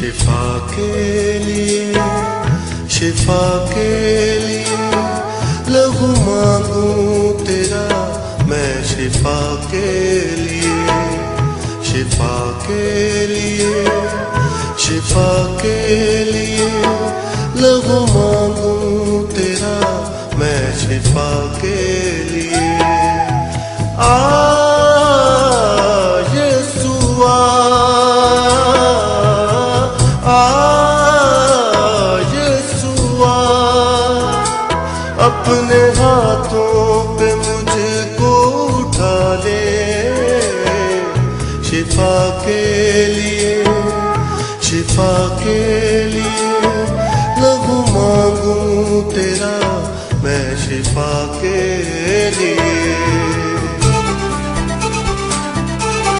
शिफा के लिए, शिफा के लिए लहू मांगूं तेरा मैं, शिफा के लिए, शिफा के लिए, शिफा के लिए लहू मांगूं तेरा मैं, शिफा के लिए। यीशुआ यीशुआ, अपने हाथों पे मुझको उठा ले, शिफा के लिए, शिफा के लिए लहू मांगूं तेरा मैं, शिफा के लिए।